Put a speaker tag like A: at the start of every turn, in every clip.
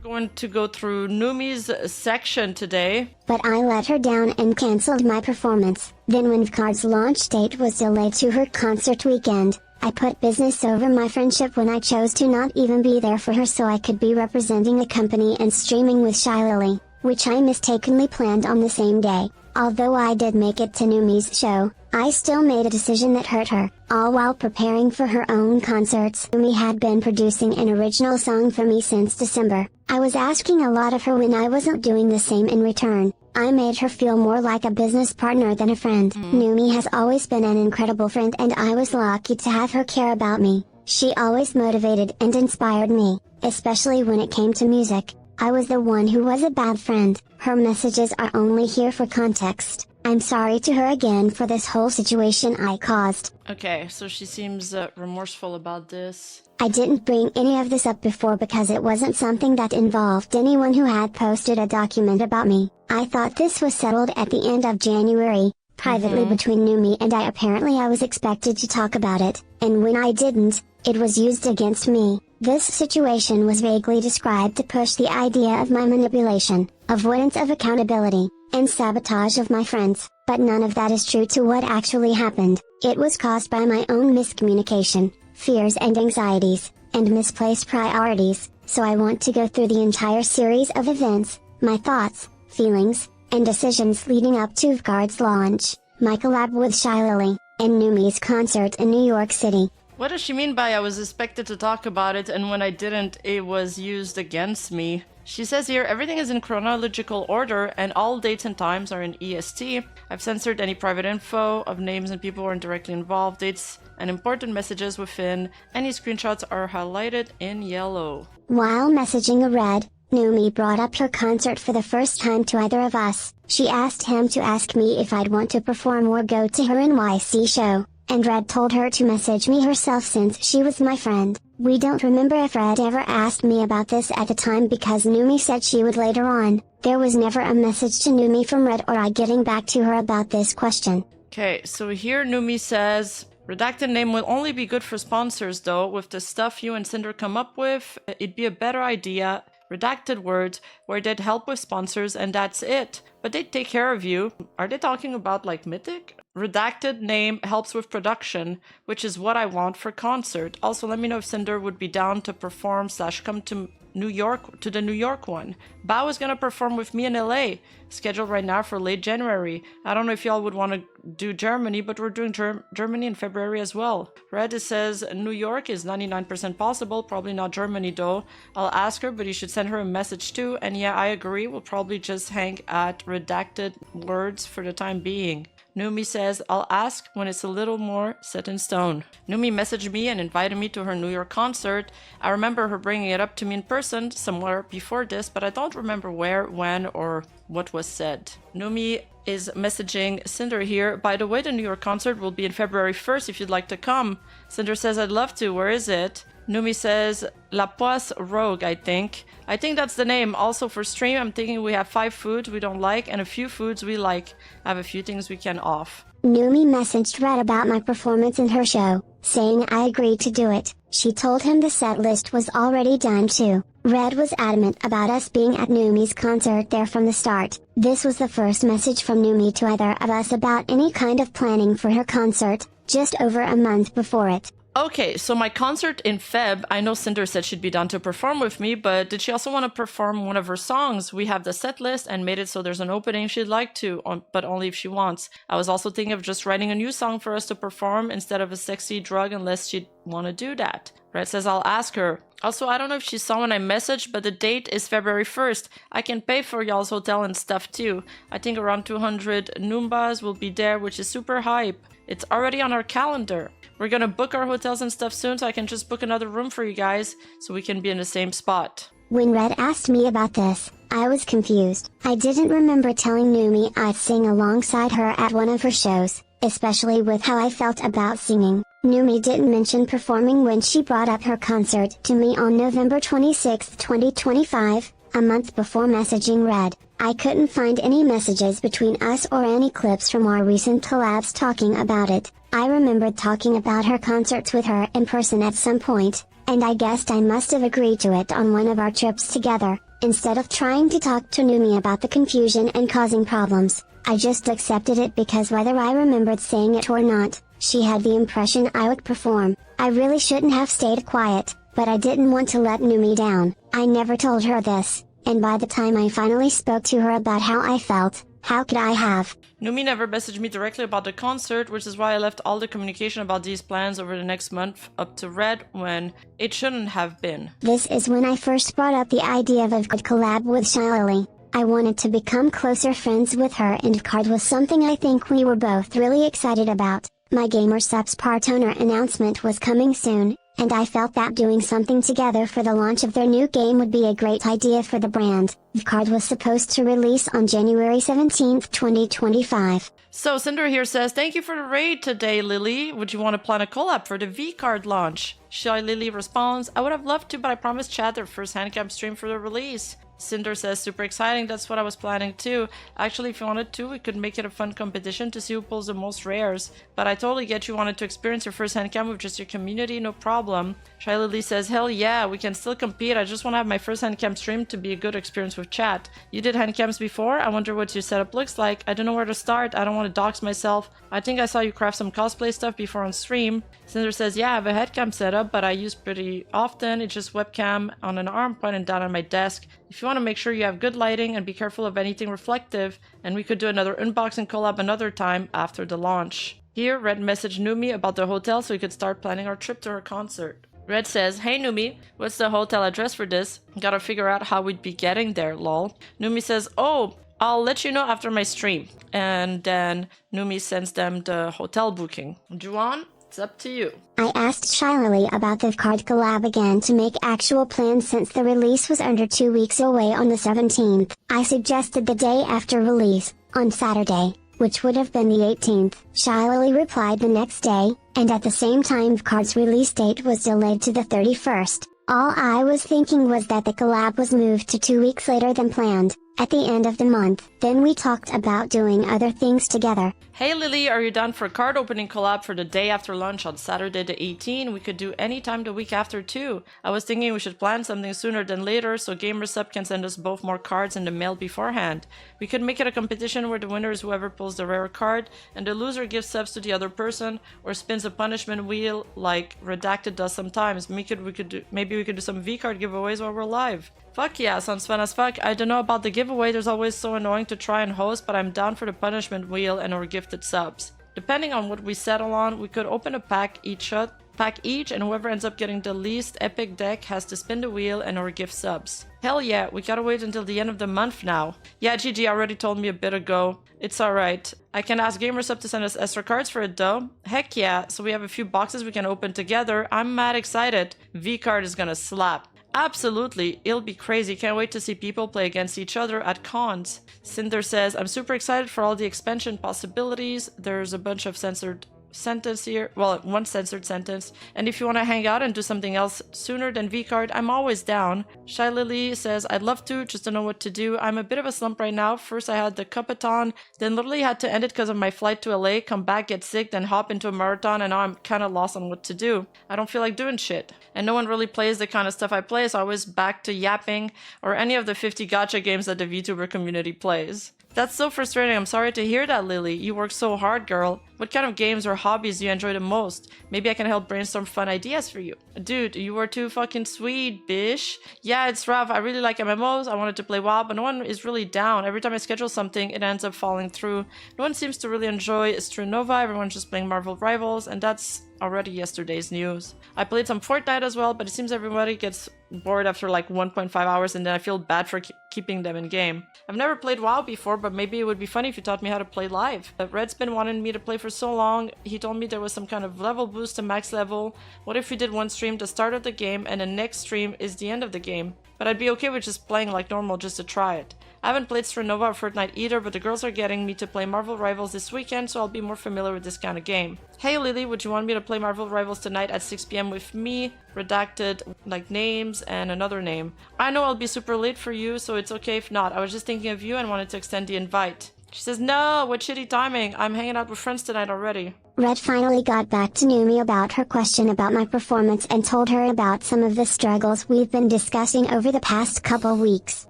A: going to go through Numi's section today.
B: But I let her down and cancelled my performance. Then when Vcard's launch date was delayed to her concert weekend, I put business over my friendship when I chose to not even be there for her so I could be representing a company and streaming with Shy Lily, which I mistakenly planned on the same day. Although I did make it to Numi's show, I still made a decision that hurt her, all while preparing for her own concerts. Numi had been producing an original song for me since December. I was asking a lot of her when I wasn't doing the same in return. I made her feel more like a business partner than a friend. Numi has always been an incredible friend and I was lucky to have her care about me. She always motivated and inspired me, especially when it came to music. I was the one who was a bad friend. Her messages are only here for context. I'm sorry to her again for this whole situation I caused.
A: Okay, so she seems remorseful about this.
B: I didn't bring any of this up before because it wasn't something that involved anyone who had posted a document about me. I thought this was settled at the end of January, privately between Numi and I. Apparently I was expected to talk about it, and when I didn't, it was used against me. This situation was vaguely described to push the idea of my manipulation, avoidance of accountability, and sabotage of my friends, but none of that is true to what actually happened. It was caused by my own miscommunication, fears and anxieties, and misplaced priorities, so I want to go through the entire series of events, my thoughts, feelings, and decisions leading up to Vcard's launch, my collab with Shy Lily, and Numi's concert in New York City.
A: What does she mean by I was expected to talk about it and when I didn't, it was used against me? She says here, everything is in chronological order and all dates and times are in EST. I've censored any private info of names and people who are directly involved. Dates and important messages within any screenshots are highlighted in yellow.
B: While messaging a Red, Numi brought up her concert for the first time to either of us. She asked him to ask me if I'd want to perform or go to her NYC show, and Red told her to message me herself since she was my friend. We don't remember if Red ever asked me about this at the time because Numi said she would later on. There was never a message to Numi from Red or I getting back to her about this question.
A: Okay, so here Numi says, redacted name will only be good for sponsors though. With the stuff you and Sinder come up with, it'd be a better idea. Redacted words where they'd help with sponsors and that's it. But they'd take care of you. Are they talking about like Mythic? Redacted name helps with production, which is what I want for concert. Also, let me know if Sinder would be down to perform / come to New York, to the New York one. Bao is gonna perform with me in LA, scheduled right now for late January. I don't know if y'all would want to do Germany, but we're doing Germany in February as well. Red says New York is 99% possible, probably not Germany though. I'll ask her, but you should send her a message too. And yeah, I agree, we'll probably just hang at redacted words for the time being. Numi says, I'll ask when it's a little more set in stone. Numi messaged me and invited me to her New York concert. I remember her bringing it up to me in person somewhere before this, but I don't remember where, when, or what was said. Numi is messaging Sinder here. By the way, the New York concert will be in February 1st if you'd like to come. Sinder says, I'd love to. Where is it? Numi says, La Poisse Rogue, I think. I think that's the name. Also for stream, I'm thinking we have 5 foods we don't like and a few foods we like. I have a few things we can off.
B: Numi messaged Red about my performance in her show, saying I agreed to do it. She told him the set list was already done too. Red was adamant about us being at Numi's concert there from the start. This was the first message from Numi to either of us about any kind of planning for her concert, just over a month before it.
A: Okay, so my concert in Feb, I know Sinder said she'd be down to perform with me, but did she also want to perform one of her songs? We have the set list and made it so there's an opening she'd like to, but only if she wants. I was also thinking of just writing a new song for us to perform instead of a sexy drug unless she'd want to do that. Red says I'll ask her. Also, I don't know if she saw when I messaged, but the date is February 1st. I can pay for y'all's hotel and stuff too. I think around 200 Noombas will be there, which is super hype. It's already on our calendar. We're gonna book our hotels and stuff soon, so I can just book another room for you guys, so we can be in the same spot.
B: When Red asked me about this, I was confused. I didn't remember telling Numi I'd sing alongside her at one of her shows, especially with how I felt about singing. Numi didn't mention performing when she brought up her concert to me on November 26, 2025, a month before messaging Red. I couldn't find any messages between us or any clips from our recent collabs talking about it. I remembered talking about her concerts with her in person at some point, and I guessed I must have agreed to it on one of our trips together. Instead of trying to talk to Numi about the confusion and causing problems, I just accepted it because whether I remembered saying it or not, she had the impression I would perform. I really shouldn't have stayed quiet, but I didn't want to let Numi down. I never told her this, and by the time I finally spoke to her about how I felt, how could I have?
A: Numi never messaged me directly about the concert, which is why I left all the communication about these plans over the next month up to Red when it shouldn't have been.
B: This is when I first brought up the idea of a collab with Shiley. I wanted to become closer friends with her, and card was something I think we were both really excited about. My Gamer Subs part owner announcement was coming soon, and I felt that doing something together for the launch of their new game would be a great idea for the brand. Card was supposed to release on January 17th, 2025.
A: So Sinder here says, thank you for the raid today, Lily. Would you want to plan a collab for the V-Card launch? Shy Lily responds, I would have loved to, but I promised Chad their first handcam stream for the release. Cinder says, super exciting, that's what I was planning too. Actually, if you wanted to, we could make it a fun competition to see who pulls the most rares. But I totally get you wanted to experience your first handcam with just your community, no problem. Shy Lily says, hell yeah, we can still compete. I just want to have my first handcam stream to be a good experience with chat. You did handcams before? I wonder what your setup looks like. I don't know where to start. I don't want to dox myself. I think I saw you craft some cosplay stuff before on stream. Cinder says, yeah, I have a headcam setup, but I use pretty often. It's just webcam on an arm pointed down on my desk. If you want to make sure you have good lighting and be careful of anything reflective, and we could do another unboxing collab another time after the launch. Here, Red messaged Numi about the hotel so we could start planning our trip to her concert. Red says, hey Numi, what's the hotel address for this? Gotta figure out how we'd be getting there, lol. Numi says, oh, I'll let you know after my stream. And then Numi sends them the hotel booking. Juan, it's up to you.
B: I asked Shiley about the card collab again to make actual plans since the release was under 2 weeks away on the 17th. I suggested the day after release, on Saturday, which would have been the 18th. Shiley replied the next day, and at the same time card's release date was delayed to the 31st. All I was thinking was that the collab was moved to 2 weeks later than planned, at the end of the month. Then we talked about doing other things together.
A: Hey Lily, are you down for a card opening collab for the day after lunch on Saturday the 18th? We could do any time the week after too. I was thinking we should plan something sooner than later so GamerSub can send us both more cards in the mail beforehand. We could make it a competition where the winner is whoever pulls the rare card and the loser gives subs to the other person or spins a punishment wheel like Redacted does sometimes. Maybe we could do some V-card giveaways while we're live. Fuck yeah, sounds fun as fuck. I don't know about the giveaway, there's always so annoying to try and host, but I'm down for the punishment wheel and or gifted subs. Depending on what we settle on, we could open a pack each, and whoever ends up getting the least epic deck has to spin the wheel and or gift subs. Hell yeah, we gotta wait until the end of the month now. Yeah, GG already told me a bit ago. It's alright. I can ask GamerSub to send us extra cards for it though. Heck yeah, so we have a few boxes we can open together. I'm mad excited. V-card is gonna slap. Absolutely, it'll be crazy. Can't wait to see people play against each other at cons. Cinder says, I'm super excited for all the expansion possibilities. There's a bunch of censored sentence here, well, one censored sentence, and if you want to hang out and do something else sooner than V-card, I'm always down. Shy Lily says, I'd love to, just don't know what to do. I'm a bit of a slump right now. First I had the cupathon, then literally had to end it because of my flight to LA, come back, get sick, then hop into a marathon, and now I'm kind of lost on what to do. I don't feel like doing shit. And no one really plays the kind of stuff I play, so I was back to yapping or any of the 50 gacha games that the VTuber community plays. That's so frustrating. I'm sorry to hear that, Lily. You work so hard, girl. What kind of games or hobbies do you enjoy the most? Maybe I can help brainstorm fun ideas for you. Dude, you were too fucking sweet, bish. Yeah, it's rough. I really like MMOs. I wanted to play WoW, but no one is really down. Every time I schedule something, it ends up falling through. No one seems to really enjoy Astronova. Everyone's just playing Marvel Rivals, and that's already yesterday's news. I played some Fortnite as well, but it seems everybody gets bored after like 1.5 hours, and then I feel bad for keeping them in game. I've never played WoW before, but maybe it would be funny if you taught me how to play live. Red's been wanting me to play for so long. He told me there was some kind of level boost to max level. What if we did one stream the start of the game and the next stream is the end of the game? But I'd be okay with just playing like normal just to try it. I haven't played Stranova or Fortnite either, but the girls are getting me to play Marvel Rivals this weekend, so I'll be more familiar with this kind of game. Hey Lily, would you want me to play Marvel Rivals tonight at 6 PM with me? Redacted, like names and another name. I know I'll be super late for you, so it's okay if not. I was just thinking of you and wanted to extend the invite. She says, no, what shitty timing. I'm hanging out with friends tonight already.
B: Red finally got back to Numi about her question about my performance and told her about some of the struggles we've been discussing over the past couple weeks.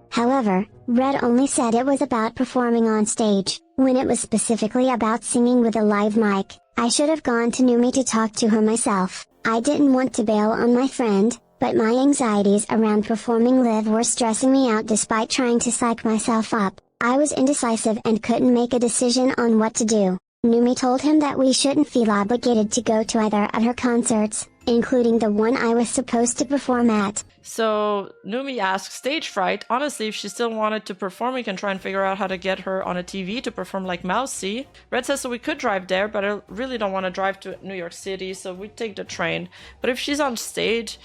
B: However, Red only said it was about performing on stage, when it was specifically about singing with a live mic. I should have gone to Numi to talk to her myself. I didn't want to bail on my friend, but my anxieties around performing live were stressing me out despite trying to psych myself up. I was indecisive and couldn't make a decision on what to do. Numi told him that we shouldn't feel obligated to go to either of her concerts, including the one I was supposed to perform at.
A: So Numi asks stage fright. Honestly, if she still wanted to perform, we can try and figure out how to get her on a TV to perform like Mousy. Red says, so we could drive there, but I really don't want to drive to New York City, so we'd take the train. But if she's on stage,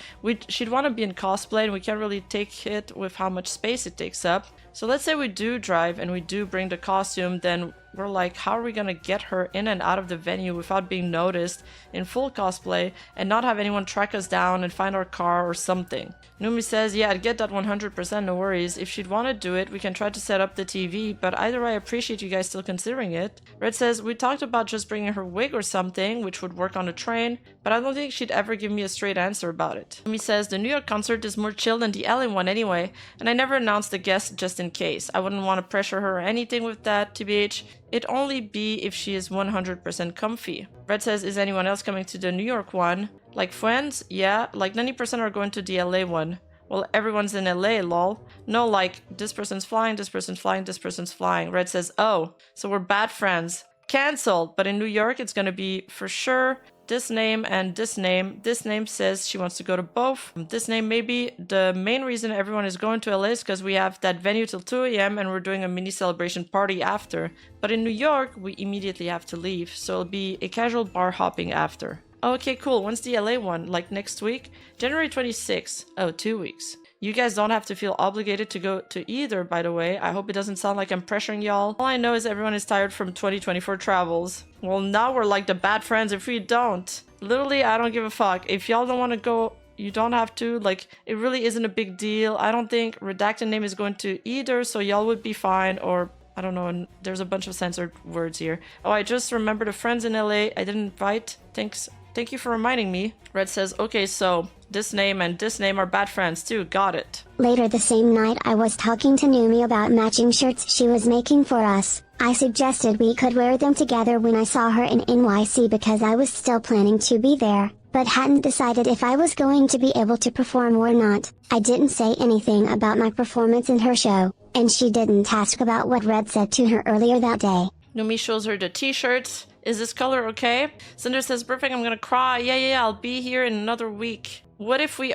A: she'd want to be in cosplay, and we can't really take it with how much space it takes up. So let's say we do drive and we do bring the costume, then we're like, how are we gonna get her in and out of the venue without being noticed in full cosplay and not have anyone track us down and find our car or something? Numi says, yeah, I'd get that 100%, no worries. If she'd want to do it, we can try to set up the TV, but either way, I appreciate you guys still considering it. Red says, we talked about just bringing her wig or something, which would work on a train, but I don't think she'd ever give me a straight answer about it. Numi says, the New York concert is more chill than the LA one anyway, and I never announced the guest just in case. I wouldn't want to pressure her or anything with that, TBH. It'd only be if she is 100% comfy. Red says, is anyone else coming to the New York one? Like friends? Yeah, like 90% are going to the LA one. Well, everyone's in LA, lol. No, like, this person's flying, this person's flying, this person's flying. Red says, oh, so we're bad friends. Cancelled, but in New York, it's gonna be, for sure, this name and this name. This name says she wants to go to both. This name maybe. The main reason everyone is going to LA is because we have that venue till 2 a.m. and we're doing a mini celebration party after. But in New York, we immediately have to leave, so it'll be a casual bar hopping after. Okay, cool. When's the LA one? Like next week? January 26th. Oh, 2 weeks. You guys don't have to feel obligated to go to either, by the way. I hope it doesn't sound like I'm pressuring y'all. All I know is everyone is tired from 2024 travels. Well, now we're like the bad friends if we don't. Literally, I don't give a fuck. If y'all don't want to go, you don't have to. Like, it really isn't a big deal. I don't think redacted name is going to either, so y'all would be fine, or I don't know, and there's a bunch of censored words here. Oh, I just remembered a friends in LA I didn't invite. Thanks. Thank you for reminding me. Red says, okay, so this name and this name are bad friends too. Got it.
B: Later the same night I was talking to Numi about matching shirts she was making for us. I suggested we could wear them together when I saw her in NYC because I was still planning to be there, but hadn't decided if I was going to be able to perform or not. I didn't say anything about my performance in her show, and she didn't ask about what Red said to her earlier that day.
A: Numi shows her the t-shirts. Is this color okay? Cinder says, perfect, I'm gonna cry. Yeah, I'll be here in another week. What if we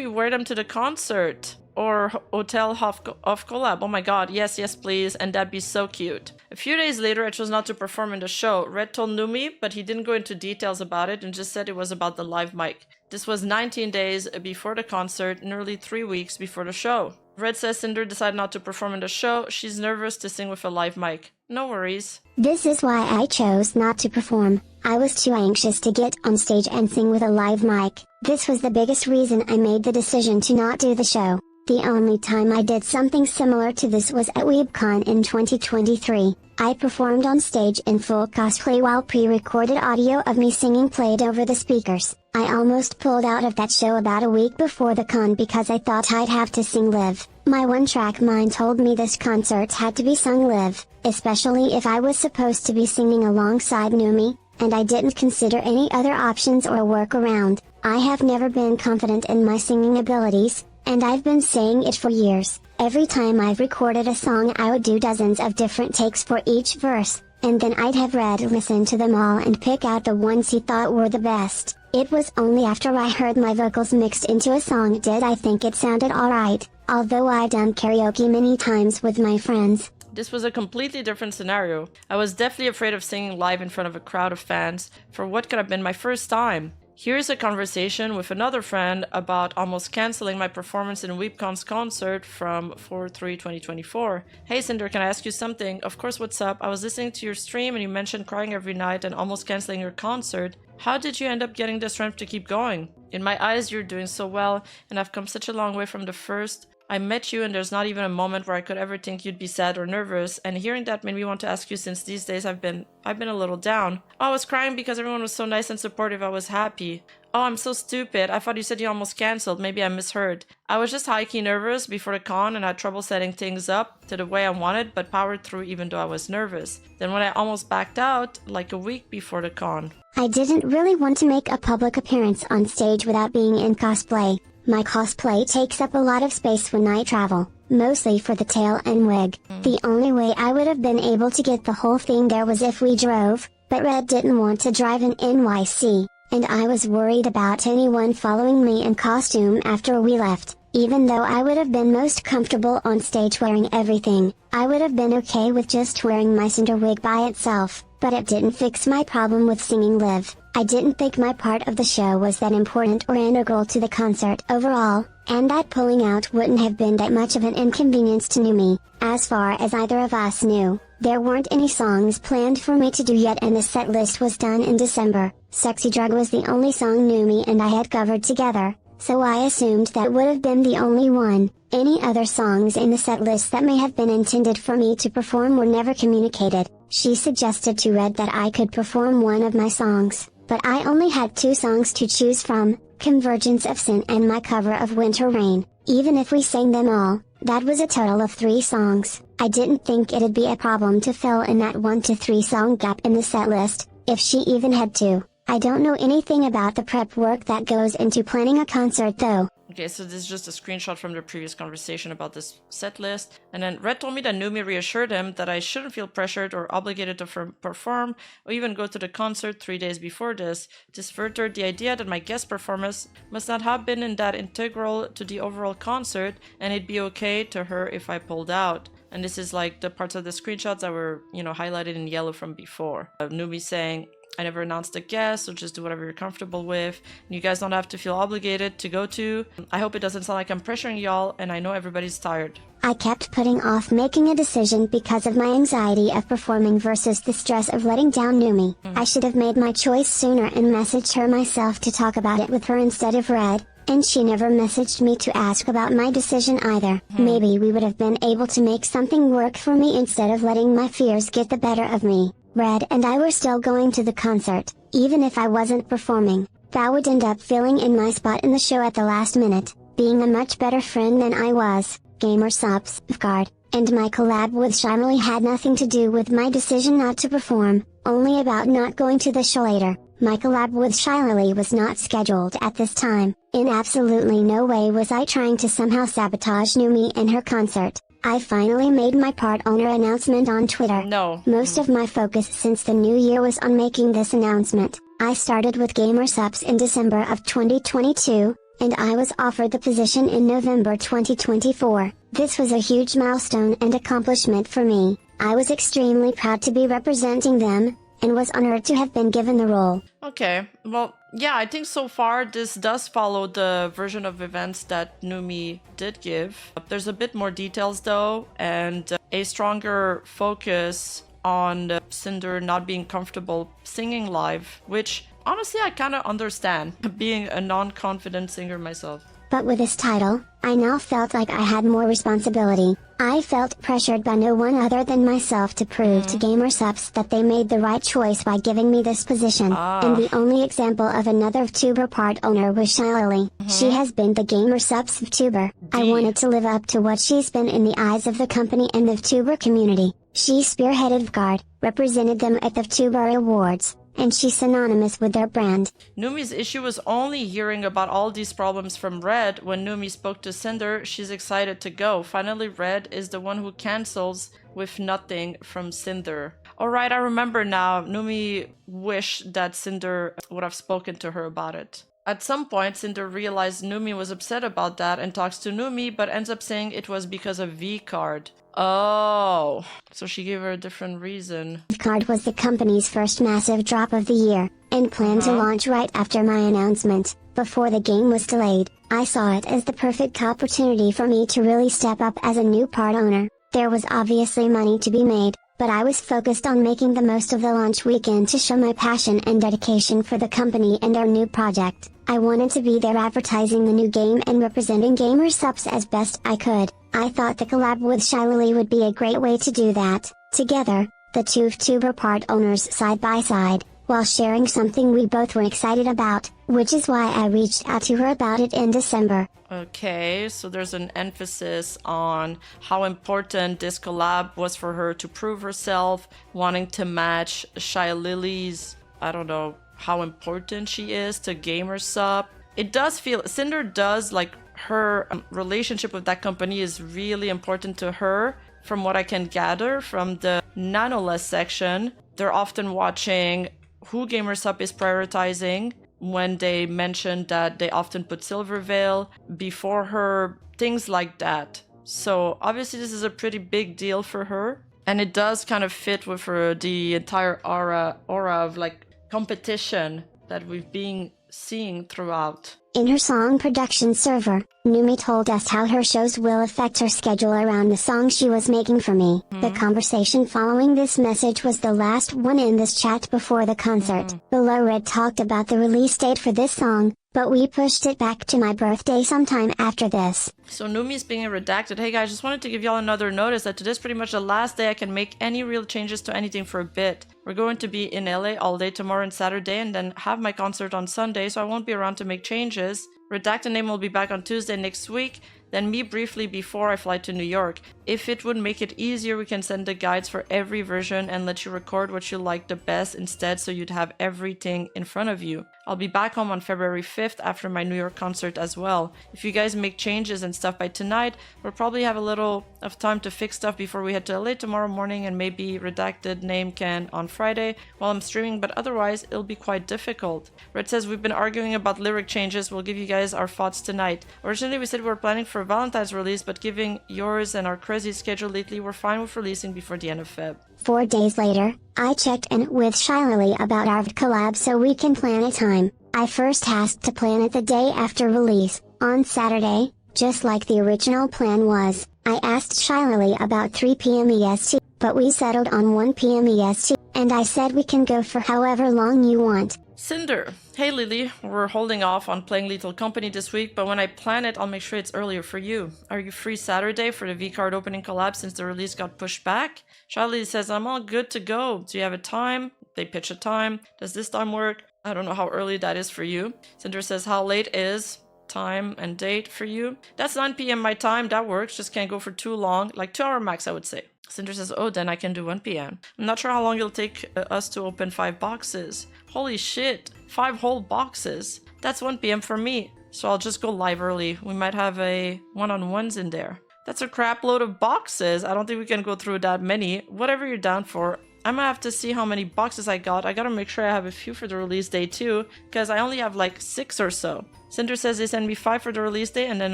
A: wear them to the concert? Or hotel off collab? Oh my god, yes, please, and that'd be so cute. A few days later, I chose not to perform in the show. Red told Numi, but he didn't go into details about it and just said it was about the live mic. This was 19 days before the concert, nearly 3 weeks before the show. Red says Cinder decided not to perform in the show. She's nervous to sing with a live mic. No worries.
B: This is why I chose not to perform. I was too anxious to get on stage and sing with a live mic. This was the biggest reason I made the decision to not do the show. The only time I did something similar to this was at WeebCon in 2023. I performed on stage in full cosplay while pre-recorded audio of me singing played over the speakers. I almost pulled out of that show about a week before the con because I thought I'd have to sing live. My one-track mind told me this concert had to be sung live, especially if I was supposed to be singing alongside Numi, and I didn't consider any other options or workaround. I have never been confident in my singing abilities, and I've been saying it for years. Every time I've recorded a song I would do dozens of different takes for each verse, and then I'd have Red listen to them all and pick out the ones he thought were the best. It was only after I heard my vocals mixed into a song did I think it sounded alright, although I've done karaoke many times with my friends.
A: This was a completely different scenario. I was definitely afraid of singing live in front of a crowd of fans for what could have been my first time. Here's a conversation with another friend about almost cancelling my performance in WeebCon's concert from 4/3/2024. Hey Cinder, can I ask you something? Of course, what's up? I was listening to your stream and you mentioned crying every night and almost cancelling your concert. How did you end up getting the strength to keep going? In my eyes, you're doing so well, and I've come such a long way from the first I met you and there's not even a moment where I could ever think you'd be sad or nervous, and hearing that made me want to ask you since these days I've been a little down. Oh, I was crying because everyone was so nice and supportive. I was happy. Oh, I'm so stupid. I thought you said you almost cancelled. Maybe I misheard. I was just high-key nervous before the con and had trouble setting things up to the way I wanted, but powered through even though I was nervous. Then when I almost backed out, like a week before the con.
B: I didn't really want to make a public appearance on stage without being in cosplay. My cosplay takes up a lot of space when I travel, mostly for the tail and wig. The only way I would have been able to get the whole thing there was if we drove, but Red didn't want to drive in NYC. And I was worried about anyone following me in costume after we left. Even though I would have been most comfortable on stage wearing everything, I would have been okay with just wearing my Sinder wig by itself, but it didn't fix my problem with singing live. I didn't think my part of the show was that important or integral to the concert overall, and that pulling out wouldn't have been that much of an inconvenience to Numi. As far as either of us knew, there weren't any songs planned for me to do yet and the set list was done in December. Sexy Drug was the only song Numi and I had covered together, so I assumed that would have been the only one. Any other songs in the set list that may have been intended for me to perform were never communicated. She suggested to Red that I could perform one of my songs, but I only had 2 songs to choose from, Convergence of Sin and my cover of Winter Rain. Even if we sang them all, that was a total of 3 songs. I didn't think it'd be a problem to fill in that 1 to 3 song gap in the set list, if she even had to. I don't know anything about the prep work that goes into planning a concert though.
A: Okay, so this is just a screenshot from the previous conversation about this set list. And then Red told me that Numi reassured him that I shouldn't feel pressured or obligated to perform or even go to the concert 3 days before this. This furthered the idea that my guest performance must not have been in that integral to the overall concert and it'd be okay to her if I pulled out. And this is like the parts of the screenshots that were, highlighted in yellow from before. Numi saying, I never announced a guest, so just do whatever you're comfortable with. You guys don't have to feel obligated to go to. I hope it doesn't sound like I'm pressuring y'all, and I know everybody's tired.
B: I kept putting off making a decision because of my anxiety of performing versus the stress of letting down Numi. I should have made my choice sooner and messaged her myself to talk about it with her instead of Red, and she never messaged me to ask about my decision either. Maybe we would have been able to make something work for me instead of letting my fears get the better of me. Red and I were still going to the concert, even if I wasn't performing. That would end up filling in my spot in the show at the last minute, being a much better friend than I was. Gamer subs, Vguard, and my collab with Shimley had nothing to do with my decision not to perform, only about not going to the show later. My collab with Shiley was not scheduled at this time. In absolutely no way was I trying to somehow sabotage Numi and her concert. I finally made my part owner announcement on Twitter.
A: No.
B: Most of my focus since the new year was on making this announcement. I started with Gamer Subs in December of 2022, and I was offered the position in November 2024. This was a huge milestone and accomplishment for me. I was extremely proud to be representing them, and was honored to have been given the role.
A: Okay, well, yeah, I think so far this does follow the version of events that Numi did give. There's a bit more details though, and a stronger focus on Sinder not being comfortable singing live, which honestly I kind of understand, being a non-confident singer myself.
B: But with this title, I now felt like I had more responsibility. I felt pressured by no one other than myself to prove to Gamer Subs that they made the right choice by giving me this position. And the only example of another Vtuber part owner was Shiley. She has been the Gamer Subs Vtuber. I wanted to live up to what she's been in the eyes of the company and the Vtuber community. She spearheaded Vguard, represented them at the Vtuber Awards, and she's synonymous with their brand.
A: Numi's issue was only hearing about all these problems from Red. When Numi spoke to Sinder, she's excited to go. Finally, Red is the one who cancels with nothing from Sinder. Alright, I remember now. Numi wished that Sinder would have spoken to her about it. At some point, Sinder realized Numi was upset about that and talks to Numi, but ends up saying it was because of V-Card. Oh, so she gave her a different reason.
B: V-Card was the company's first massive drop of the year, and planned to launch right after my announcement, before the game was delayed. I saw it as the perfect opportunity for me to really step up as a new part owner. There was obviously money to be made, but I was focused on making the most of the launch weekend to show my passion and dedication for the company and our new project. I wanted to be there advertising the new game and representing gamer subs as best I could. I thought the collab with Shilely would be a great way to do that. Together, the two Vtuber part owners side by side, while sharing something we both were excited about, which is why I reached out to her about it in December.
A: Okay, so there's an emphasis on how important this collab was for her to prove herself, wanting to match Shy Lily's, I don't know, how important she is to gamer sub. It does feel, Sinder does, like, her relationship with that company is really important to her. From what I can gather from the Nanoless section, they're often watching who GamerSup is prioritizing when they mention that they often put Silvervale before her, things like that. So obviously this is a pretty big deal for her, and it does kind of fit with her, the entire aura of like competition that we've been seeing throughout.
B: In her song production server, Numi told us how her shows will affect her schedule around the song she was making for me. The conversation following this message was the last one in this chat before the concert. Below Red talked about the release date for this song, but we pushed it back to my birthday sometime after this.
A: So Numi's being redacted. Hey guys, just wanted to give y'all another notice that today's pretty much the last day I can make any real changes to anything for a bit. We're going to be in LA all day tomorrow and Saturday, and then have my concert on Sunday, so I won't be around to make changes. Redacted name will be back on Tuesday next week, then me briefly before I fly to New York. If it would make it easier, we can send the guides for every version and let you record what you like the best instead, so you'd have everything in front of you. I'll be back home on February 5th after my New York concert as well. If you guys make changes and stuff by tonight, we'll probably have a little of time to fix stuff before we head to LA tomorrow morning, and maybe redacted name can on Friday while I'm streaming, but otherwise it'll be quite difficult. Red says we've been arguing about lyric changes. We'll give you guys our thoughts tonight. Originally we said we were planning for Valentine's release, but given yours and our crazy schedule lately, we're fine with releasing before the end of Feb.
B: 4 days later, I checked in with Shilely about our collab so we can plan a time. I first asked to plan it the day after release, on Saturday, just like the original plan was. I asked Shilely about 3 PM EST, but we settled on 1 PM EST, and I said we can go for however long you want.
A: Cinder. Hey Lily, we're holding off on playing Lethal Company this week, but when I plan it, I'll make sure it's earlier for you. Are you free Saturday for the V-Card opening collab since the release got pushed back? Charlie says, I'm all good to go. Do you have a time? They pitch a time. Does this time work? I don't know how early that is for you. Cinder says, how late is time and date for you? That's 9 PM my time. That works. Just can't go for too long. Like 2 hour max, I would say. Cinder says, oh, then I can do 1 PM. I'm not sure how long it'll take us to open 5 boxes. Holy shit, 5 whole boxes. That's 1 PM for me. So I'll just go live early. We might have a one-on-ones in there. That's a crap load of boxes. I don't think we can go through that many. Whatever you're down for. I'm gonna have to see how many boxes I got. I gotta make sure I have a few for the release day too, because I only have like 6 or so. Cinder says they send me 5 for the release day and then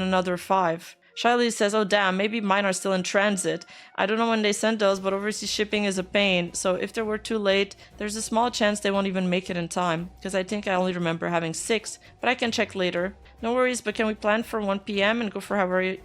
A: another 5. Shiley says, oh damn, maybe mine are still in transit. I don't know when they sent those, but overseas shipping is a pain. So if they were too late, there's a small chance they won't even make it in time. Because I think I only remember having 6, but I can check later. No worries, but can we plan for 1 PM and go for however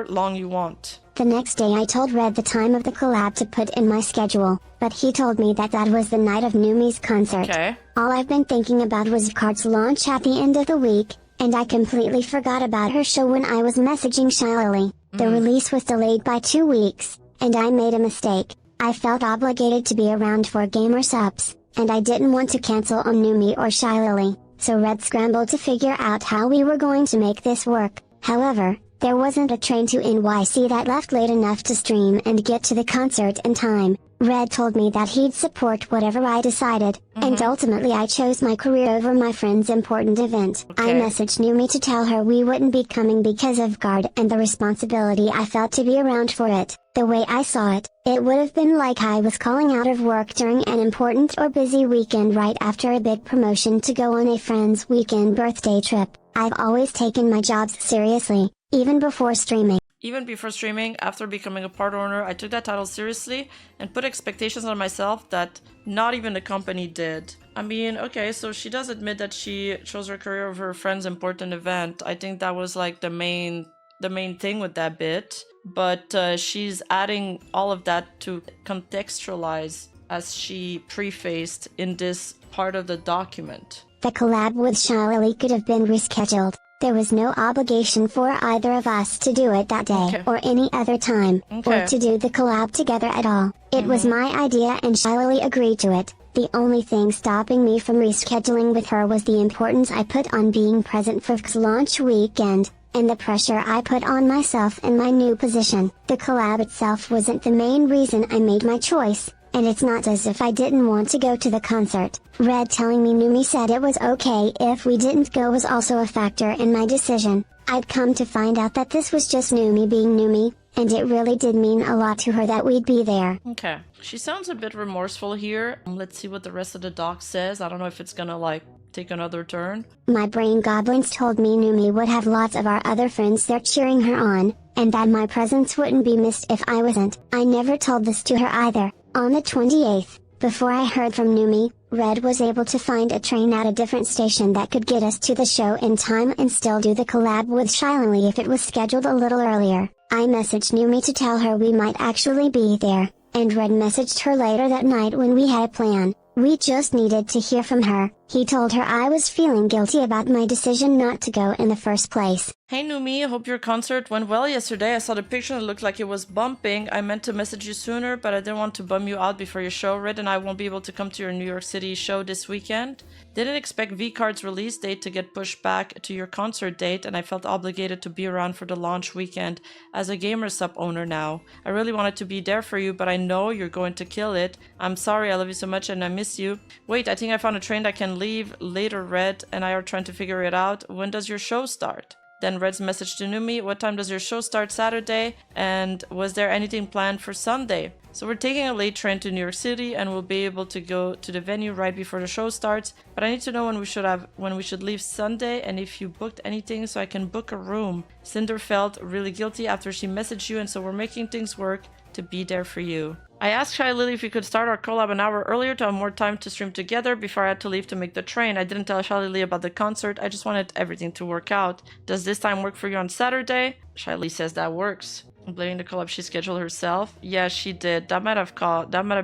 A: long you want?
B: The next day I told Red the time of the collab to put in my schedule, but he told me that was the night of Numi's concert.
A: Okay.
B: All I've been thinking about was Vcard's launch at the end of the week, and I completely forgot about her show when I was messaging Shilely. The release was delayed by 2 weeks, and I made a mistake. I felt obligated to be around for gamer subs, and I didn't want to cancel on Numi or Shilely, so Red scrambled to figure out how we were going to make this work. However, there wasn't a train to NYC that left late enough to stream and get to the concert in time. Red told me that he'd support whatever I decided, and ultimately I chose my career over my friend's important event.
A: Okay.
B: I messaged Numi to tell her we wouldn't be coming because of Guard and the responsibility I felt to be around for it. The way I saw it, it would have been like I was calling out of work during an important or busy weekend right after a big promotion to go on a friend's weekend birthday trip. I've always taken my jobs seriously, even before streaming.
A: Even before streaming, after becoming a part owner, I took that title seriously and put expectations on myself that not even the company did. I mean, okay, so she does admit that she chose her career over her friend's important event. I think that was like the main thing with that bit. But she's adding all of that to contextualize, as she prefaced in this part of the document.
B: The collab with Shiley could have been rescheduled. There was no obligation for either of us to do it that day or any other time, or to do the collab together at all. It was my idea and Shiley agreed to it. The only thing stopping me from rescheduling with her was the importance I put on being present for V's launch weekend, and the pressure I put on myself in my new position. The collab itself wasn't the main reason I made my choice, and it's not as if I didn't want to go to the concert. Red telling me Numi said it was okay if we didn't go was also a factor in my decision. I'd come to find out that this was just Numi being Numi, and it really did mean a lot to her that we'd be there.
A: Okay. She sounds a bit remorseful here. Let's see what the rest of the doc says. I don't know if it's gonna, like, take another turn.
B: My brain goblins told me Numi would have lots of our other friends there cheering her on, and that my presence wouldn't be missed if I wasn't. I never told this to her either. On the 28th, before I heard from Numi, Red was able to find a train at a different station that could get us to the show in time and still do the collab with Shiley if it was scheduled a little earlier. I messaged Numi to tell her we might actually be there, and Red messaged her later that night when we had a plan. We just needed to hear from her. He told her I was feeling guilty about my decision not to go in the first place.
A: Hey Numi, hope your concert went well yesterday. I saw the picture and it looked like it was bumping. I meant to message you sooner, but I didn't want to bum you out before your show. Red and I won't be able to come to your New York City show this weekend. Didn't expect V-Card's release date to get pushed back to your concert date, and I felt obligated to be around for the launch weekend as a gamer sub owner now. I really wanted to be there for you, but I know you're going to kill it. I'm sorry, I love you so much and I miss you. Wait, I think I found a train that can leave later. Red and I are trying to figure it out. When does your show start? Then Red's message to Numi, what time does your show start Saturday? And was there anything planned for Sunday? So we're taking a late train to New York City and we'll be able to go to the venue right before the show starts. But I need to know when we should leave Sunday and if you booked anything so I can book a room. Sinder felt really guilty after she messaged you, and so we're making things work to be there for you. I asked Shy Lily if we could start our collab an hour earlier to have more time to stream together before I had to leave to make the train. I didn't tell Shy Lily about the concert. I just wanted everything to work out. Does this time work for you on Saturday? Shy Lily says that works. Blaming the collab she scheduled herself. Yeah, she did. That might have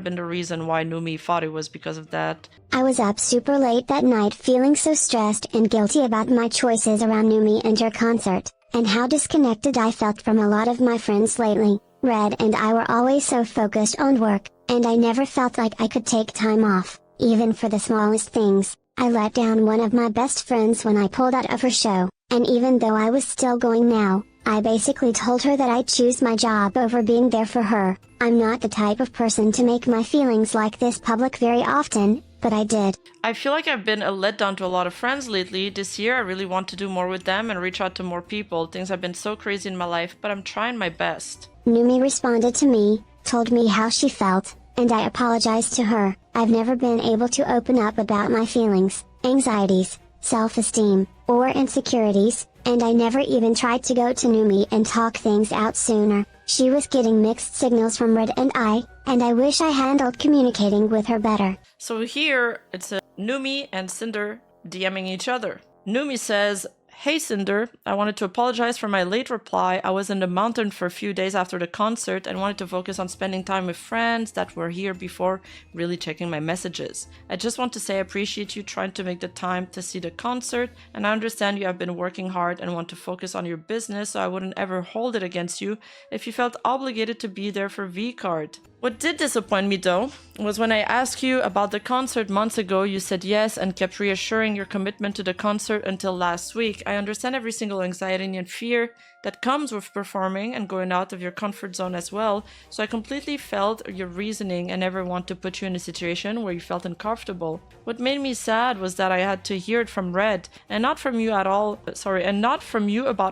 A: been the reason why Numi thought it was because of that.
B: I was up super late that night feeling so stressed and guilty about my choices around Numi and her concert, and how disconnected I felt from a lot of my friends lately. Red and I were always so focused on work, and I never felt like I could take time off, even for the smallest things. I let down one of my best friends when I pulled out of her show, and even though I was still going now, I basically told her that I'd choose my job over being there for her. I'm not the type of person to make my feelings like this public very often, but I did.
A: I feel like I've been a letdown to a lot of friends lately. This year I really want to do more with them and reach out to more people. Things have been so crazy in my life, but I'm trying my best.
B: Numi responded to me, told me how she felt, and I apologized to her. I've never been able to open up about my feelings, anxieties, self-esteem, or insecurities, and I never even tried to go to Numi and talk things out sooner. She was getting mixed signals from Red and I wish I handled communicating with her better.
A: So here, it's Numi and Sinder DMing each other. Numi says, Hey Sinder, I wanted to apologize for my late reply. I was in the mountain for a few days after the concert and wanted to focus on spending time with friends that were here before really checking my messages. I just want to say I appreciate you trying to make the time to see the concert, and I understand you have been working hard and want to focus on your business, so I wouldn't ever hold it against you if you felt obligated to be there for V-Card. What did disappoint me though was when I asked you about the concert months ago, you said yes and kept reassuring your commitment to the concert until last week. I understand every single anxiety and fear that comes with performing and going out of your comfort zone as well, so I completely felt your reasoning and never want to put you in a situation where you felt uncomfortable. What made me sad was that I had to hear it from Red and not from you about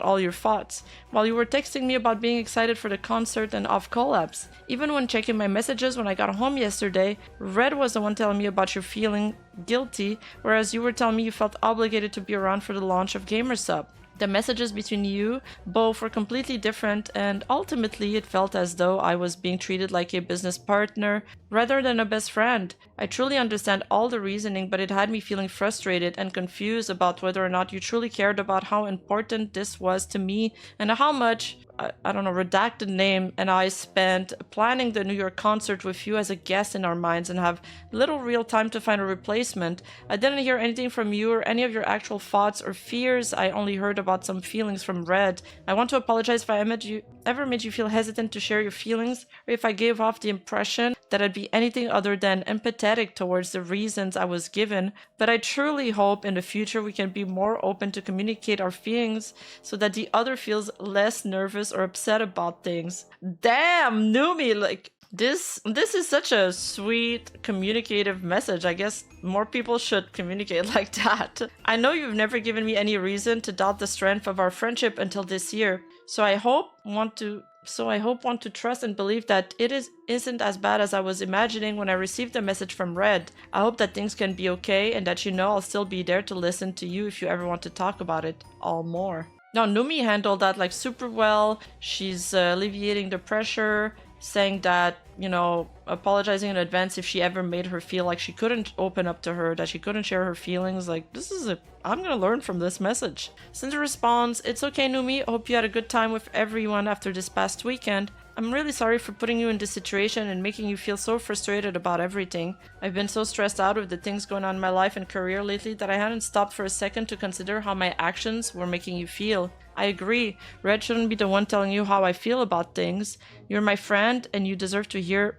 A: all your thoughts, while you were texting me about being excited for the concert and off collabs. Even when checking my messages when I got home yesterday, Red was the one telling me about your feeling guilty, whereas you were telling me you felt obligated to be around for the launch of Gamersub. The messages between you both were completely different, and ultimately it felt as though I was being treated like a business partner rather than a best friend. I truly understand all the reasoning, but it had me feeling frustrated and confused about whether or not you truly cared about how important this was to me and how much, I don't know, redacted name and I spent planning the New York concert with you as a guest in our minds and have little real time to find a replacement. I didn't hear anything from you or any of your actual thoughts or fears. I only heard about some feelings from Red. I want to apologize if I ever made you feel hesitant to share your feelings, or if I gave off the impression that I'd be anything other than empathetic towards the reasons I was given, but I truly hope in the future we can be more open to communicate our feelings so that the other feels less nervous or upset about things. Damn, Numi, like, this is such a sweet communicative message. I guess more people should communicate like that. I know you've never given me any reason to doubt the strength of our friendship until this year, so I want to trust and believe that isn't as bad as I was imagining when I received the message from Red. I hope that things can be okay and that you know I'll still be there to listen to you if you ever want to talk about it all more. Now, Numi handled that like super well. She's alleviating the pressure, saying that, you know, apologizing in advance if she ever made her feel like she couldn't open up to her, that she couldn't share her feelings. Like, I'm gonna learn from this message. Cinder responds, "It's okay, Numi. Hope you had a good time with everyone after this past weekend. I'm really sorry for putting you in this situation and making you feel so frustrated about everything. I've been so stressed out with the things going on in my life and career lately that I hadn't stopped for a second to consider how my actions were making you feel. I agree. Red shouldn't be the one telling you how I feel about things. You're my friend and you deserve to hear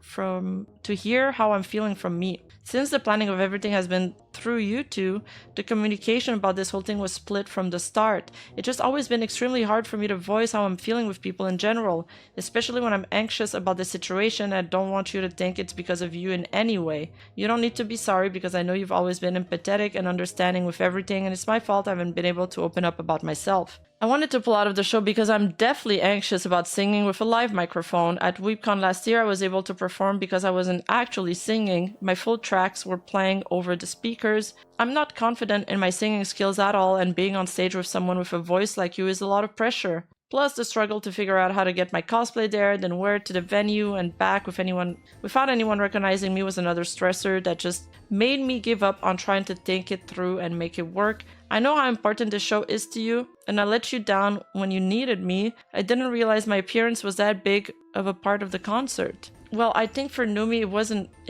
A: how I'm feeling from me. Since the planning of everything has been through you two, the communication about this whole thing was split from the start. It's just always been extremely hard for me to voice how I'm feeling with people in general, especially when I'm anxious about the situation and I don't want you to think it's because of you in any way. You don't need to be sorry because I know you've always been empathetic and understanding with everything, and it's my fault I haven't been able to open up about myself. I wanted to pull out of the show because I'm definitely anxious about singing with a live microphone. At WeebCon last year, I was able to perform because I wasn't actually singing. My full tracks were playing over the speakers. I'm not confident in my singing skills at all, and being on stage with someone with a voice like you is a lot of pressure. Plus the struggle to figure out how to get my cosplay there, then wear it to the venue and back without anyone recognizing me was another stressor that just made me give up on trying to think it through and make it work. I know how important this show is to you, and I let you down when you needed me. I didn't realize my appearance was that big of a part of the concert. Well, I think for Numi, it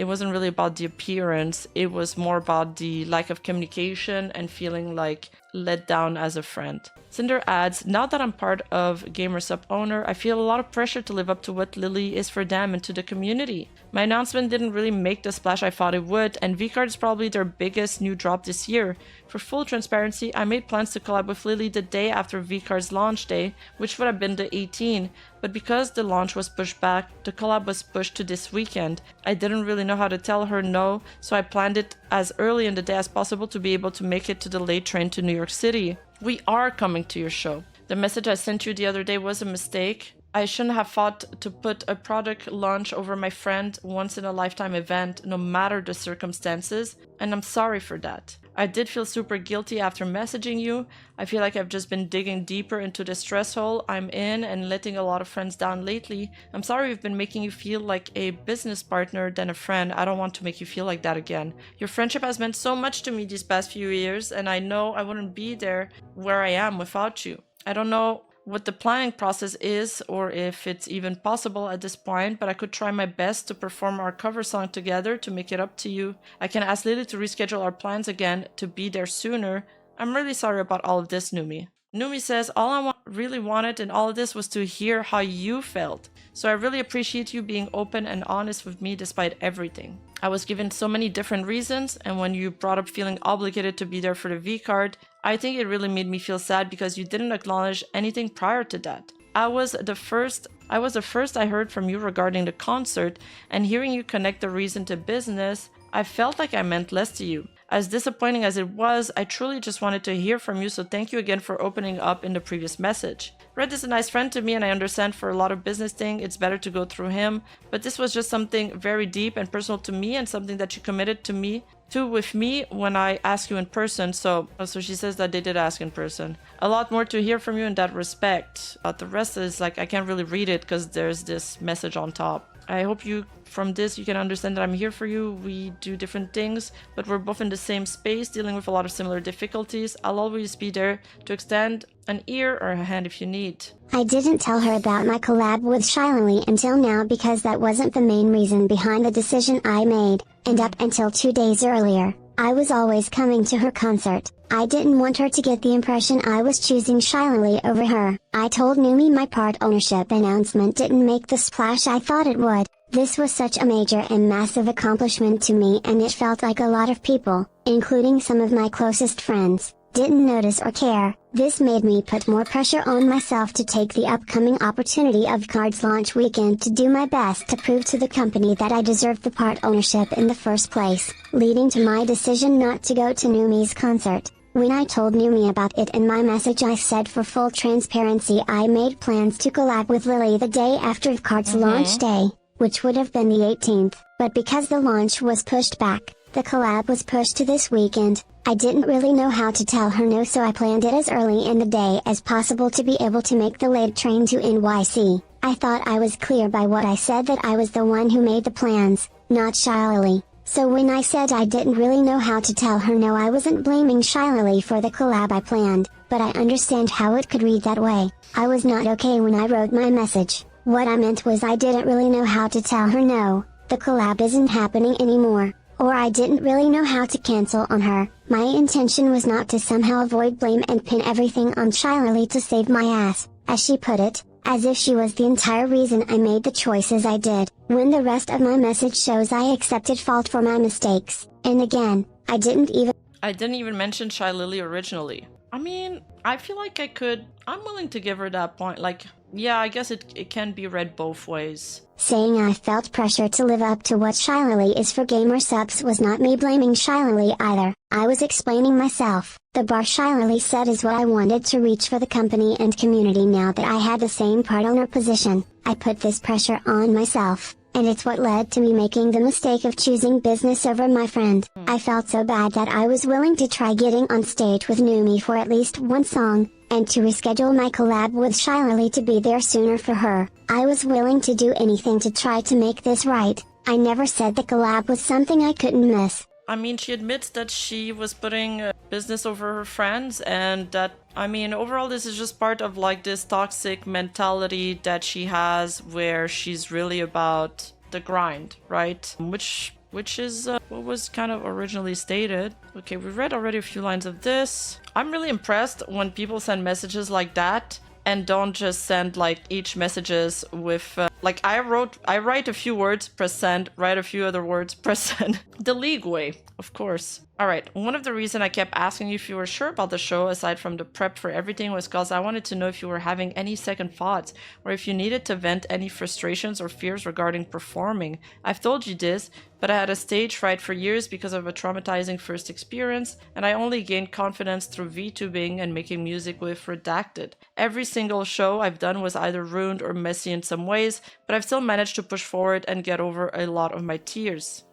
A: wasn't really about the appearance. It was more about the lack of communication and feeling like let down as a friend. Cinder adds, now that I'm part of GamerSup owner, I feel a lot of pressure to live up to what Lily is for them and to the community. My announcement didn't really make the splash I thought it would, and VCard is probably their biggest new drop this year. For full transparency, I made plans to collab with Lily the day after VCard's launch day, which would have been the 18th, but because the launch was pushed back, the collab was pushed to this weekend. I didn't really know how to tell her no, so I planned it as early in the day as possible to be able to make it to the late train to New York City. We are coming to your show. The message I sent you the other day was a mistake. I shouldn't have thought to put a product launch over my friend once in a lifetime event, no matter the circumstances, and I'm sorry for that. I did feel super guilty after messaging you. I feel like I've just been digging deeper into the stress hole I'm in and letting a lot of friends down lately. I'm sorry I've been making you feel like a business partner than a friend. I don't want to make you feel like that again. Your friendship has meant so much to me these past few years, and I know I wouldn't be there where I am without you. I don't know what the planning process is or if it's even possible at this point, but I could try my best to perform our cover song together to make it up to you. I can ask Lily to reschedule our plans again to be there sooner. I'm really sorry about all of this, Numi. Numi says, all I really wanted in all of this was to hear how you felt. So I really appreciate you being open and honest with me despite everything. I was given so many different reasons, and when you brought up feeling obligated to be there for the V card, I think it really made me feel sad because you didn't acknowledge anything prior to that. I was the first I heard from you regarding the concert, and hearing you connect the reason to business, I felt like I meant less to you. As disappointing as it was, I truly just wanted to hear from you, so thank you again for opening up in the previous message. Red is a nice friend to me, and I understand for a lot of business thing, it's better to go through him, but this was just something very deep and personal to me and something that you committed to with me when I asked you in person. So she says that they did ask in person. A lot more to hear from you in that respect. But the rest is like, I can't really read it because there's this message on top. I hope from this you can understand that I'm here for you. We do different things, but we're both in the same space, dealing with a lot of similar difficulties. I'll always be there to extend an ear or a hand if you need.
B: I didn't tell her about my collab with Shiley until now because that wasn't the main reason behind the decision I made, and up until 2 days earlier, I was always coming to her concert. I didn't want her to get the impression I was choosing Shiley over her. I told Numi my part ownership announcement didn't make the splash I thought it would. This was such a major and massive accomplishment to me, and it felt like a lot of people, including some of my closest friends, didn't notice or care. This made me put more pressure on myself to take the upcoming opportunity of Cards launch weekend to do my best to prove to the company that I deserved the part ownership in the first place, leading to my decision not to go to Numi's concert. When I told Numi about it in my message, I said for full transparency I made plans to collab with Lily the day after Cards launch day, which would have been the 18th, but because the launch was pushed back, the collab was pushed to this weekend. I didn't really know how to tell her no, so I planned it as early in the day as possible to be able to make the late train to NYC. I thought I was clear by what I said that I was the one who made the plans, not Shiley. So when I said I didn't really know how to tell her no, I wasn't blaming Shiley for the collab I planned, but I understand how it could read that way. I was not okay when I wrote my message. What I meant was I didn't really know how to tell her no, the collab isn't happening anymore. Or I didn't really know how to cancel on her. My intention was not to somehow avoid blame and pin everything on Shiley to save my ass, as she put it, as if she was the entire reason I made the choices I did, when the rest of my message shows I accepted fault for my mistakes. And again, I didn't even
A: mention Shy Lily originally. I mean, I feel like I'm willing to give her that point, like, yeah, I guess it can be read both ways.
B: Saying I felt pressure to live up to what Shiley is for gamer subs was not me blaming Shiley either. I was explaining myself. The bar Shiley set is what I wanted to reach for the company and community. Now that I had the same part owner position, I put this pressure on myself, and it's what led to me making the mistake of choosing business over my friend. I felt so bad that I was willing to try getting on stage with Numi for at least one song, and to reschedule my collab with Shiley to be there sooner for her. I was willing to do anything to try to make this right. I never said the collab was something I couldn't miss.
A: I mean, she admits that she was putting business over her friends, and that, I mean, overall this is just part of like this toxic mentality that she has, where she's really about the grind, right? Which is what was kind of originally stated. Okay, we read already a few lines of this. I'm really impressed when people send messages like that and don't just send like each messages with like I write a few words, press send, write a few other words, press send. The league way, of course. All right, one of the reasons I kept asking you if you were sure about the show, aside from the prep for everything, was because I wanted to know if you were having any second thoughts, or if you needed to vent any frustrations or fears regarding performing. I've told you this, but I had a stage fright for years because of a traumatizing first experience, and I only gained confidence through VTubing and making music with Redacted. Every single show I've done was either ruined or messy in some ways, but I've still managed to push forward and get over a lot of my fears.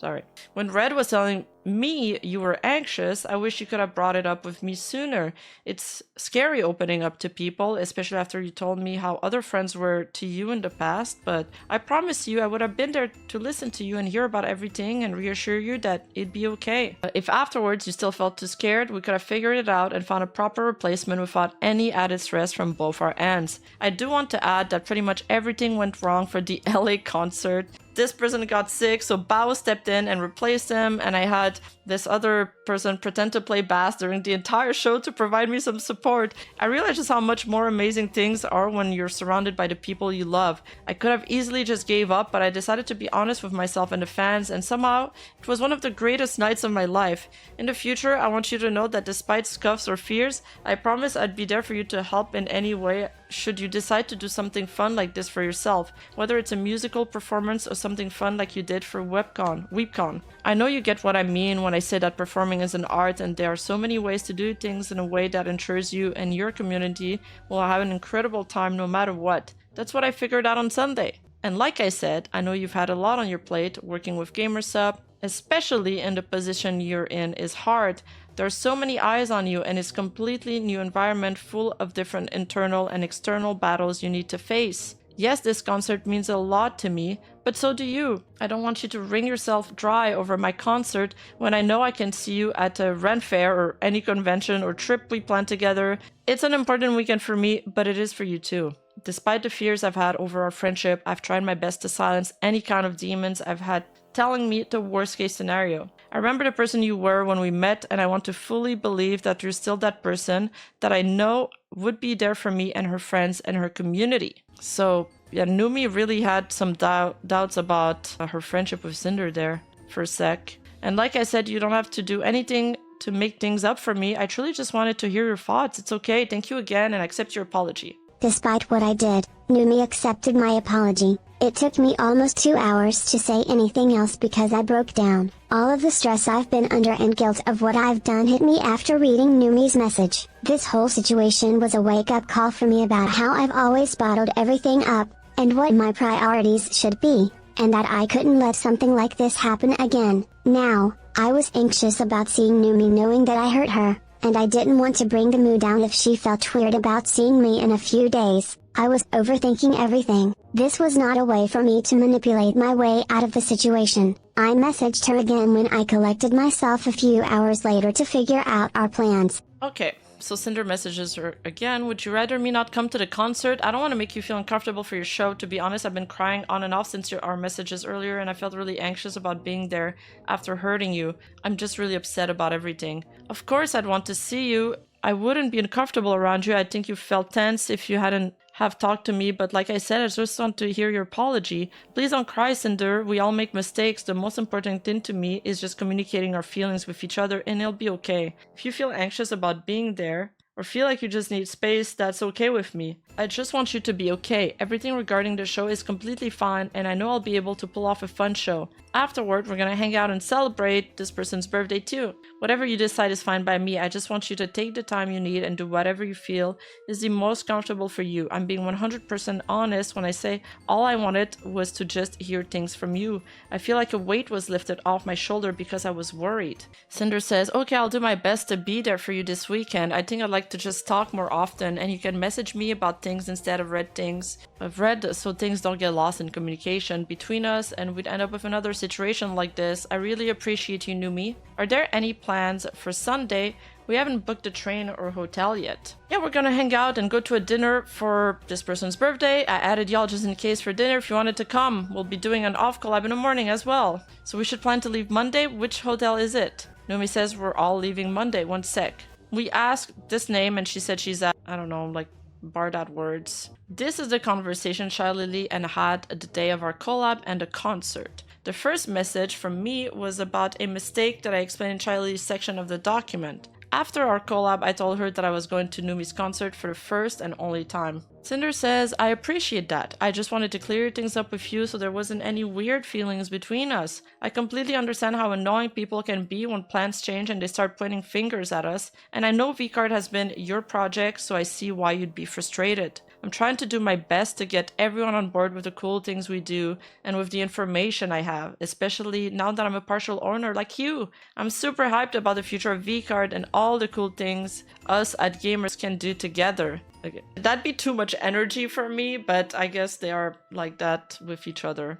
A: Sorry. When Red was telling me you were anxious, I wish you could have brought it up with me sooner. It's scary opening up to people, especially after you told me how other friends were to you in the past, but I promise you I would have been there to listen to you and hear about everything and reassure you that it'd be okay. If afterwards you still felt too scared, we could have figured it out and found a proper replacement without any added stress from both our ends. I do want to add that pretty much everything went wrong for the LA concert. This person got sick, so Bao stepped in and replaced him, and I had this other person pretend to play bass during the entire show to provide me some support. I realized just how much more amazing things are when you're surrounded by the people you love. I could have easily just gave up, but I decided to be honest with myself and the fans, and somehow it was one of the greatest nights of my life. In the future, I want you to know that despite scuffs or fears, I promise I'd be there for you to help in any way should you decide to do something fun like this for yourself, whether it's a musical performance or something fun like you did for WeepCon. I know you get what I mean when I say that performing is an art, and there are so many ways to do things in a way that ensures you and your community will have an incredible time no matter what. That's what I figured out on Sunday. And like I said, I know you've had a lot on your plate. Working with GamerSub, especially in the position you're in, is hard. There are so many eyes on you, and it's a completely new environment full of different internal and external battles you need to face. Yes, this concert means a lot to me, but so do you. I don't want you to wring yourself dry over my concert when I know I can see you at a rent fair or any convention or trip we plan together. It's an important weekend for me, but it is for you too. Despite the fears I've had over our friendship, I've tried my best to silence any kind of demons I've had telling me the worst case scenario. I remember the person you were when we met, and I want to fully believe that you're still that person that I know would be there for me and her friends and her community. So, yeah, Numi really had some doubts about her friendship with Sinder there for a sec. And like I said, you don't have to do anything to make things up for me. I truly just wanted to hear your thoughts. It's okay. Thank you again, and I accept your apology.
B: Despite what I did, Numi accepted my apology. It took me almost 2 hours to say anything else because I broke down. All of the stress I've been under and guilt of what I've done hit me after reading Numi's message. This whole situation was a wake-up call for me about how I've always bottled everything up, and what my priorities should be, and that I couldn't let something like this happen again. Now, I was anxious about seeing Numi knowing that I hurt her, and I didn't want to bring the mood down if she felt weird about seeing me in a few days. I was overthinking everything. This was not a way for me to manipulate my way out of the situation. I messaged her again when I collected myself a few hours later to figure out our plans.
A: Okay, so Cinder messages her again. Would you rather me not come to the concert? I don't want to make you feel uncomfortable for your show. To be honest, I've been crying on and off since our messages earlier, and I felt really anxious about being there after hurting you. I'm just really upset about everything. Of course I'd want to see you. I wouldn't be uncomfortable around you. I think you felt tense if you hadn't have talked to me, but like I said, I just want to hear your apology. Please don't cry, Cinder. We all make mistakes. The most important thing to me is just communicating our feelings with each other, and it'll be okay. If you feel anxious about being there, or feel like you just need space, that's okay with me. I just want you to be okay. Everything regarding the show is completely fine, and I know I'll be able to pull off a fun show. Afterward, we're gonna hang out and celebrate this person's birthday too. Whatever you decide is fine by me. I just want you to take the time you need and do whatever you feel is the most comfortable for you. I'm being 100% honest when I say all I wanted was to just hear things from you. I feel like a weight was lifted off my shoulder because I was worried. Cinder says, okay, I'll do my best to be there for you this weekend. I think I'd like to just talk more often, and you can message me about things instead of read things. I've read so things don't get lost in communication between us and we'd end up with another situation like this. I really appreciate you, Numi. Are there any plans for Sunday? We haven't booked a train or hotel yet. Yeah, we're gonna hang out and go to a dinner for this person's birthday. I added y'all just in case for dinner if you wanted to come. We'll be doing an off collab in the morning as well. So we should plan to leave Monday. Which hotel is it? Numi says we're all leaving Monday. One sec. We asked this name and she said she's at, I don't know, like Bardat words. This is the conversation Shy Lily and had the day of our collab and the concert. The first message from me was about a mistake that I explained in Shy Lily's section of the document. After our collab, I told her that I was going to Numi's concert for the first and only time. Cinder says, I appreciate that. I just wanted to clear things up with you so there wasn't any weird feelings between us. I completely understand how annoying people can be when plans change and they start pointing fingers at us. And I know VCard has been your project, so I see why you'd be frustrated. I'm trying to do my best to get everyone on board with the cool things we do and with the information I have, especially now that I'm a partial owner like you. I'm super hyped about the future of VCard and all the cool things us at Gamers can do together. Okay. That'd be too much energy for me, but I guess they are like that with each other.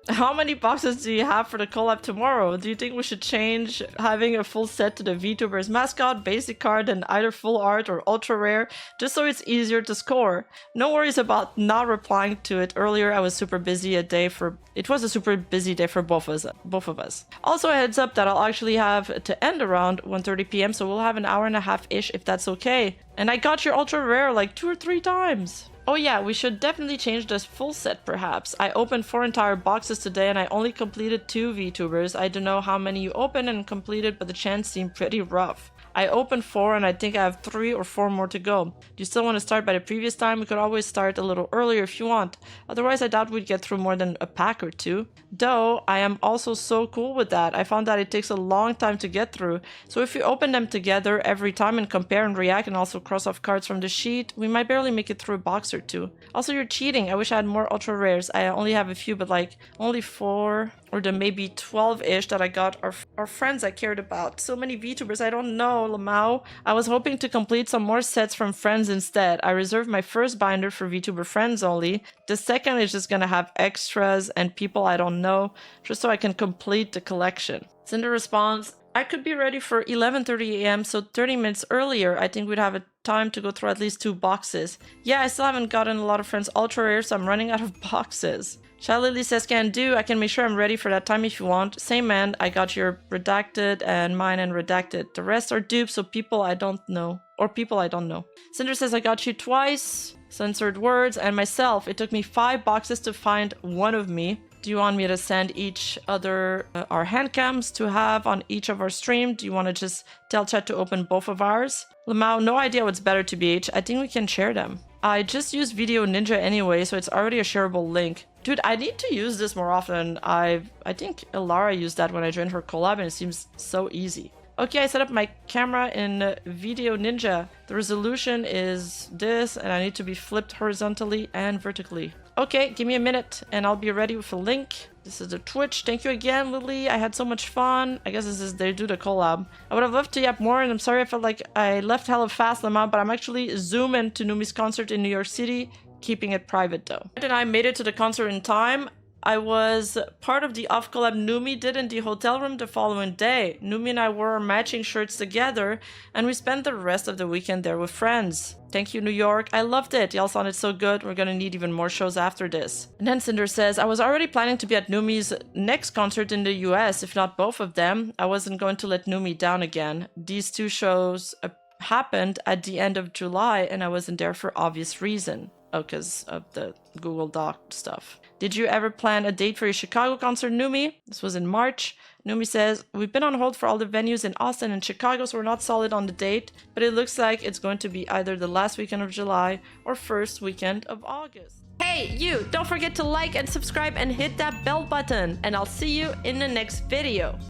A: How many boxes do you have for the collab tomorrow? Do you think we should change having a full set to the VTubers mascot, basic card, and either full art or ultra rare, just so it's easier to score? No worries about not replying to it earlier. I was super busy it was a super busy day for both of us. Also a heads up that I'll actually have to end around 1:30 p.m. so we'll have an hour and a half-ish if that's okay. And I got your ultra rare like 2 or 3 times. Oh yeah, we should definitely change this full set perhaps. I opened 4 entire boxes today and I only completed 2 VTubers. I don't know how many you opened and completed, but the chance seemed pretty rough. I opened 4 and I think I have 3 or 4 more to go. Do you still want to start by the previous time? We could always start a little earlier if you want. Otherwise, I doubt we'd get through more than a pack or 2. Though, I am also so cool with that. I found that it takes a long time to get through. So if we open them together every time and compare and react and also cross off cards from the sheet, we might barely make it through a box or 2. Also, you're cheating. I wish I had more ultra rares. I only have a few, but like only 4 or the maybe 12-ish that I got are or friends I cared about. So many VTubers, I don't know, Lamau. I was hoping to complete some more sets from friends instead. I reserved my first binder for VTuber friends only. The second is just gonna have extras and people I don't know, just so I can complete the collection. Sinder responds, I could be ready for 11:30 a.m, so 30 minutes earlier. I think we'd have a time to go through at least 2 boxes. Yeah, I still haven't gotten a lot of friends ultra rare, so I'm running out of boxes. Shy Lily says, can do. I can make sure I'm ready for that time if you want. Same man, I got your redacted and mine and redacted. The rest are dupes, so people I don't know. Or people I don't know. Sinder says, I got you twice. Censored words and myself. It took me 5 boxes to find one of me. Do you want me to send each other our hand cams to have on each of our stream? Do you want to just tell chat to open both of ours? Lamau, no idea what's better to BH. I think we can share them. I just use Video Ninja anyway, so it's already a shareable link. Dude, I need to use this more often. I think Ilara used that when I joined her collab and it seems so easy. Okay, I set up my camera in Video Ninja. The resolution is this and I need to be flipped horizontally and vertically. Okay, give me a minute and I'll be ready with a link. This is the Twitch. Thank you again, Lily. I had so much fun. I guess this is they do the collab. I would have loved to yap more and I'm sorry I felt like I left hella fast, Lama, but I'm actually zooming to Numi's concert in New York City, keeping it private though. And I made it to the concert in time. I was part of the off collab Numi did in the hotel room the following day. Numi and I wore our matching shirts together and we spent the rest of the weekend there with friends. Thank you, New York. I loved it. Y'all sounded so good. We're gonna need even more shows after this. And then Sinder says, I was already planning to be at Numi's next concert in the US, if not both of them. I wasn't going to let Numi down again. These 2 shows happened at the end of July and I wasn't there for obvious reason. Oh, because of the Google Doc stuff. Did you ever plan a date for your Chicago concert, Numi? This was in March. Numi says, we've been on hold for all the venues in Austin and Chicago, so we're not solid on the date, but it looks like it's going to be either the last weekend of July or first weekend of August. Hey, you! Don't forget to like and subscribe and hit that bell button, and I'll see you in the next video.